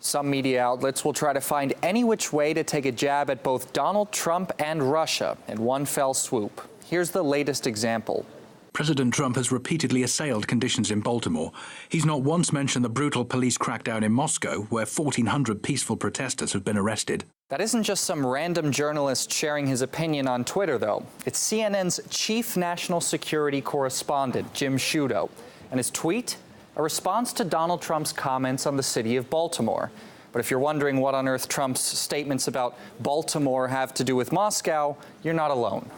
Some media outlets will try to find any which way to take a jab at both Donald Trump and Russia in one fell swoop. Here's the latest example. President Trump has repeatedly assailed conditions in Baltimore. He's not once mentioned the brutal police crackdown in Moscow, where 1,400 peaceful protesters have been arrested. That isn't just some random journalist sharing his opinion on Twitter, though. It's CNN's chief national security correspondent, Jim Sciutto. And his tweet? A response to Donald Trump's comments on the city of Baltimore. But if you're wondering what on earth Trump's statements about Baltimore have to do with Moscow, you're not alone.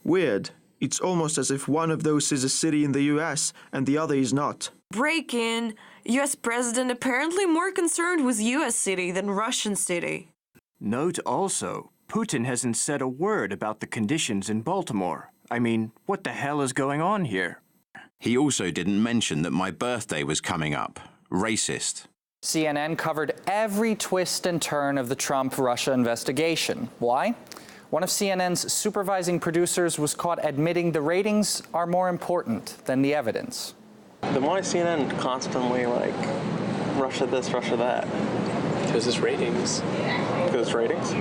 Weird. It's almost as if one of those is a city in the U.S. and the other is not. Break-in. U.S. president apparently more concerned with U.S. city than Russian city. Note also, Putin hasn't said a word about the conditions in Baltimore. I mean, what the hell is going on here? He also didn't mention that my birthday was coming up. Racist. CNN covered every twist and turn of the Trump-Russia investigation. Why? One of CNN's supervising producers was caught admitting the ratings are more important than the evidence. Then why is CNN constantly like, Russia this, Russia that? Because it's ratings. Because it's ratings?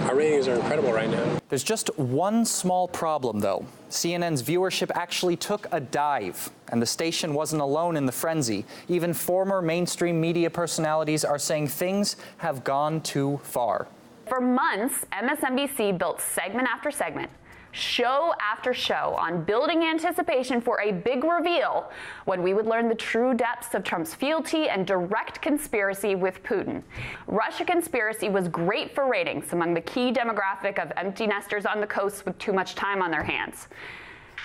Our ratings are incredible right now. There's just one small problem, though. CNN's viewership actually took a dive, and the station wasn't alone in the frenzy. Even former mainstream media personalities are saying things have gone too far. For months, MSNBC built segment after segment, show after show on building anticipation for a big reveal when we would learn the true depths of Trump's fealty and direct conspiracy with Putin. Russia conspiracy was great for ratings among the key demographic of empty nesters on the coast with too much time on their hands.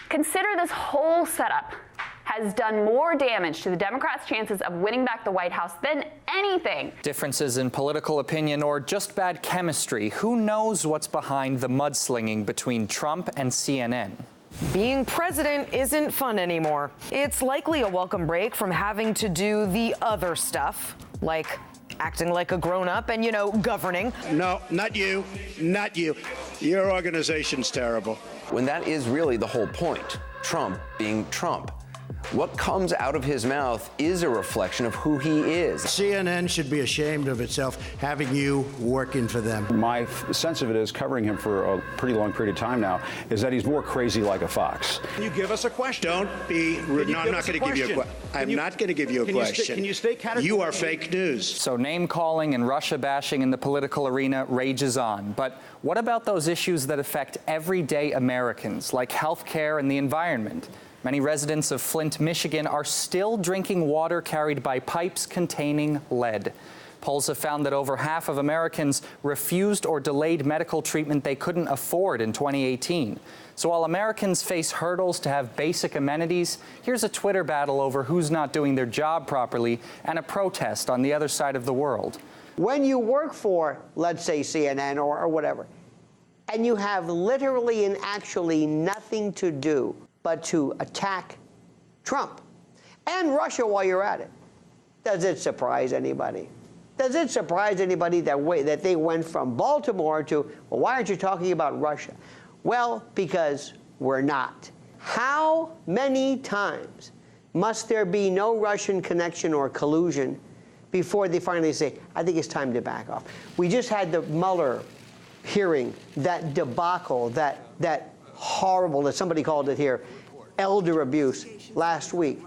Consider this whole setup has done more damage to the Democrats' chances of winning back the White House than anything. Differences in political opinion or just bad chemistry. Who knows what's behind the mudslinging between Trump and CNN? Being president isn't fun anymore. It's likely a welcome break from having to do the other stuff, like acting like a grown-up and, governing. No, not you. Not you. Your organization's terrible. When that is really the whole point, Trump being Trump. What comes out of his mouth is a reflection of who he is. CNN should be ashamed of itself having you working for them. My sense of it is, covering him for a pretty long period of time now, is that he's more crazy like a fox. Can you give us a question? Don't be rude. No, I'm not going to give you a question. I'm not going to give you a question. Can you stay categorical? You are fake news. So name-calling and Russia bashing in the political arena rages on. But what about those issues that affect everyday Americans, like health care and the environment? Many residents of Flint, Michigan are still drinking water carried by pipes containing lead. Polls have found that over half of Americans refused or delayed medical treatment they couldn't afford in 2018. So while Americans face hurdles to have basic amenities, here's a Twitter battle over who's not doing their job properly and a protest on the other side of the world. When you work for, let's say, CNN or whatever, and you have literally and actually nothing to do but to attack Trump and Russia while you're at it, does it surprise anybody? Does it surprise anybody that they went from Baltimore to, well, why aren't you talking about Russia? Well, because we're not. How many times must there be no Russian connection or collusion before they finally say, I think it's time to back off? We just had the Mueller hearing, that debacle, that horrible, as somebody called it here, elder abuse last week.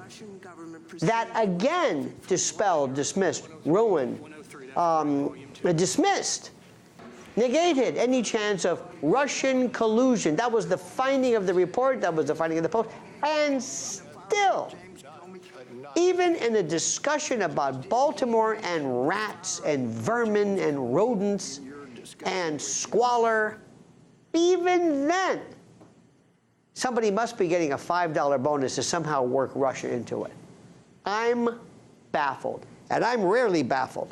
That again dispelled, dismissed, ruined, dismissed, negated any chance of Russian collusion. That was the finding of the report, that was the finding of the Post. And still, even in a discussion about Baltimore and rats and vermin and rodents and squalor, even then, somebody must be getting a $5 bonus to somehow work Russia into it. I'm baffled, and I'm rarely baffled.